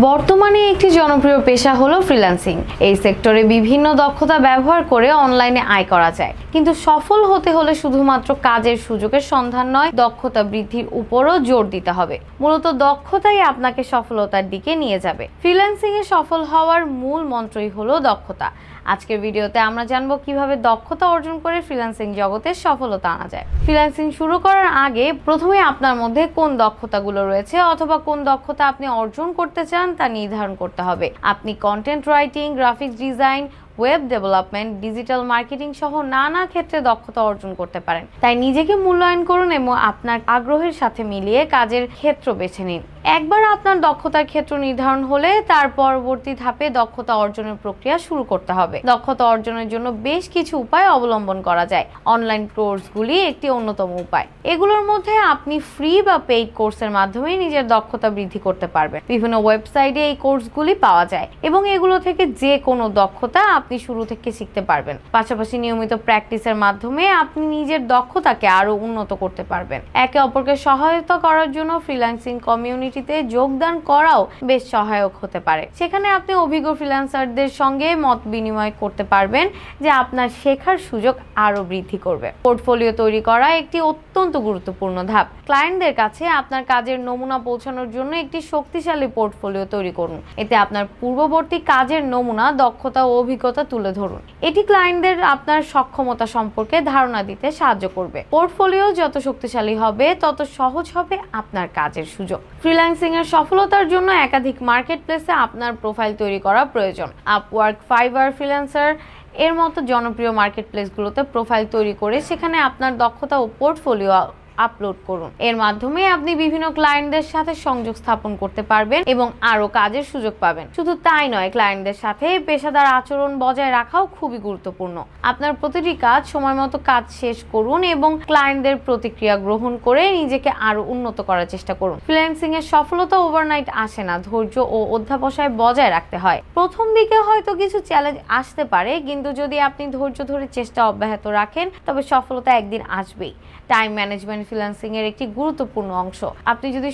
বর্তমানে একটি জনপ্রিয় পেশা হলো ফ্রিল্যান্সিং। এই সেক্টরে বিভিন্ন দক্ষতা ব্যবহার করে অনলাইনে আয় করা যায়, কিন্তু সফল হতে হলে শুধুমাত্র কাজের সুযোগের সন্ধান নয়, দক্ষতা বৃদ্ধির উপরও জোর দিতে হবে। মূলত দক্ষতাই আপনাকে সফলতার দিকে নিয়ে যাবে। ফ্রিল্যান্সিং এ সফল হওয়ার মূল মন্ত্রই হলো দক্ষতা। আজকের ভিডিওতে আমরা জানবো কিভাবে দক্ষতা অর্জন করে ফ্রিল্যান্সিং জগতে সফলতা আনা যায়। ফ্রিল্যান্সিং শুরু করার আগে প্রথমে আপনার মধ্যে কোন দক্ষতাগুলো রয়েছে অথবা কোন দক্ষতা আপনি অর্জন করতে চান তা নির্ধারণ করতে হবে। আপনি content writing, graphics design, web development, digital marketing সহ নানা ক্ষেত্রে দক্ষতা অর্জন করতে পারেন। তাই নিজেকে মূল্যায়ন করুন এবং আপনার আগ্রহের সাথে মিলিয়ে কাজের ক্ষেত্র বেছে নিন। একবার আপনার দক্ষতার ক্ষেত্র নির্ধারণ হলে তার পরবর্তী ধাপে দক্ষতা অর্জনের প্রক্রিয়া শুরু করতে হবে। দক্ষতা অর্জনের জন্য বেশ কিছু উপায় অবলম্বন করা যায়। অনলাইন কোর্সগুলি একটি অন্যতম উপায়। এগুলোর মধ্যে আপনি ফ্রি বা পেইড কোর্সের মাধ্যমে নিজের দক্ষতা বৃদ্ধি করতে পারবেন। বিভিন্ন ওয়েবসাইটে এই কোর্সগুলি পাওয়া যায় এবং এগুলো থেকে যে কোনো দক্ষতা আপনি শুরু থেকে শিখতে পারবেন। পাশাপাশি নিয়মিত প্র্যাকটিসের মাধ্যমে আপনি নিজের দক্ষতাকে আরো উন্নত করতে পারবেন। একে অপরকে সহায়তা করার জন্য ফ্রিল্যান্সিং কমিউনিটিতে যোগদান করাও বেশ সহায়ক হতে পারে। সেখানে আপনি অভিজ্ঞ ফ্রিল্যান্সারদের সঙ্গে মত বিনিময় করতে পারবেন, যে আপনার শেখার সুযোগ আরো বৃদ্ধি করবে। পোর্টফোলিও তৈরি করা একটি অত্যন্ত গুরুত্বপূর্ণ ধাপ। ক্লায়েন্টদের কাছে আপনার কাজের নমুনা পৌঁছানোর জন্য একটি শক্তিশালী পোর্টফোলিও তৈরি করুন। এতে আপনার পূর্ববর্তী কাজের নমুনা, দক্ষতা ও অভিজ্ঞতা তুলে ধরুন। এটি ক্লায়েন্টদের আপনার সক্ষমতা সম্পর্কে ধারণা দিতে সাহায্য করবে। পোর্টফোলিও যত শক্তিশালী হবে তত সহজ হবে আপনার কাজের সুযোগ। ফ্রিল্যান্সিং এর সফলতার জন্য একাধিক মার্কেটপ্লেসে আপনার প্রোফাইল তৈরি করা প্রয়োজন। আপওয়ার্ক, ফাইবার, ফ্রিল্যান্সার এর মতো জনপ্রিয় মার্কেটপ্লেসগুলোতে প্রোফাইল তৈরি করে সেখানে আপনার দক্ষতা ও পোর্টফোলিও আপলোড করুন। এর মাধ্যমে আপনি বিভিন্ন ক্লায়েন্টদের সাথে সংযোগ স্থাপন করতে পারবেন এবং আরো কাজের সুযোগ পাবেন। শুধু তাই নয়, ক্লায়েন্টদের সাথে পেশাদার আচরণ বজায় রাখাও খুবই গুরুত্বপূর্ণ। আপনার প্রতিটি কাজ সময় মতো কাজ শেষ করুন এবং ক্লায়েন্টদের প্রতিক্রিয়া গ্রহণ করে নিজেকে আরো উন্নত করার চেষ্টা করুন। ফ্রিল্যান্সিং এর সফলতা ওভারনাইট আসে না, ধৈর্য ও অধ্যবসায় বজায় রাখতে হয়। প্রথম দিকে হয়তো কিছু চ্যালেঞ্জ আসতে পারে, কিন্তু যদি আপনি ধৈর্য ধরে চেষ্টা অব্যাহত রাখেন তবে সফলতা একদিন আসবেই। টাইম ম্যানেজমেন্ট ফ্রিল্যান্সিং এর একটি গুরুত্বপূর্ণ অংশ। আপনি যদি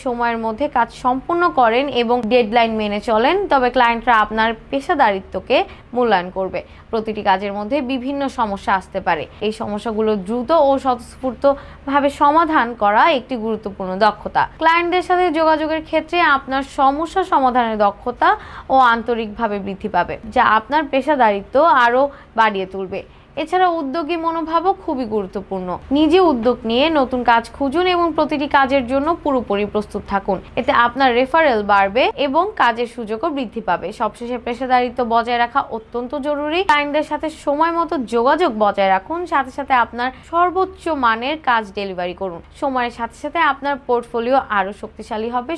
সময়ের মধ্যে কাজ সম্পূর্ণ করেন এবং ডেডলাইন মেনে চলেন, তবে ক্লায়েন্টরা আপনার পেশাদারিত্বকে মূল্যায়ন করবে। প্রতিটি কাজের মধ্যে বিভিন্ন সমস্যা আসতে পারে। এই সমস্যাগুলো দ্রুত ও স্বতঃস্ফূর্তভাবে সমাধান করা একটি গুরুত্বপূর্ণ দক্ষতা। ক্লায়েন্টদের সাথে যোগাযোগের ক্ষেত্রে আপনার সমস্যা সমাধানের দক্ষতা ও আন্তরিকভাবে বৃদ্ধি পাবে, যা আপনার পেশাদারিত্ব আরও বাড়িয়ে তুলবে। এছাড়া উদ্যোগী মনোভাবও খুবই গুরুত্বপূর্ণ। নিজে উদ্যোগ নিয়ে নতুন কাজ খুঁজুন এবং প্রতিটি কাজের জন্য পুরোপুরি প্রস্তুত থাকুন। এতে আপনার রেফারেল বাড়বে এবং কাজের সুযোগও বৃদ্ধি পাবে। সবশেষে পেশাদারিত্ব বজায় রাখা অত্যন্ত জরুরি। ক্লায়েন্টদের সাথে সময় মতো যোগাযোগ বজায় রাখুন, সাথে সাথে আপনার সর্বোচ্চ মানের কাজ ডেলিভারি করুন। সময়ের সাথে সাথে আপনার পোর্টফোলিও আরো শক্তিশালী হবে।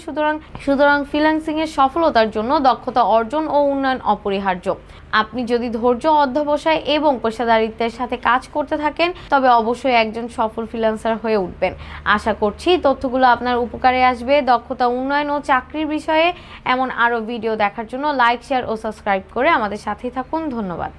সুতরাং ফ্রিল্যান্সিং এর সফলতার জন্য দক্ষতা অর্জন ও উন্নয়ন অপরিহার্য। আপনি যদি ধৈর্য, অধ্যবসায় এবং পেশাদারিত্বের সাথে কাজ করতে থাকেন তবে অবশ্যই একজন সফল ফ্রিল্যান্সার হয়ে উঠবেন। আশা করছি তথ্যগুলো আপনার উপকারে আসবে। দক্ষতা উন্নয়ন ও চাকরির বিষয়ে এমন আরও ভিডিও দেখার জন্য লাইক, শেয়ার ও সাবস্ক্রাইব করে আমাদের সাথেই থাকুন। ধন্যবাদ।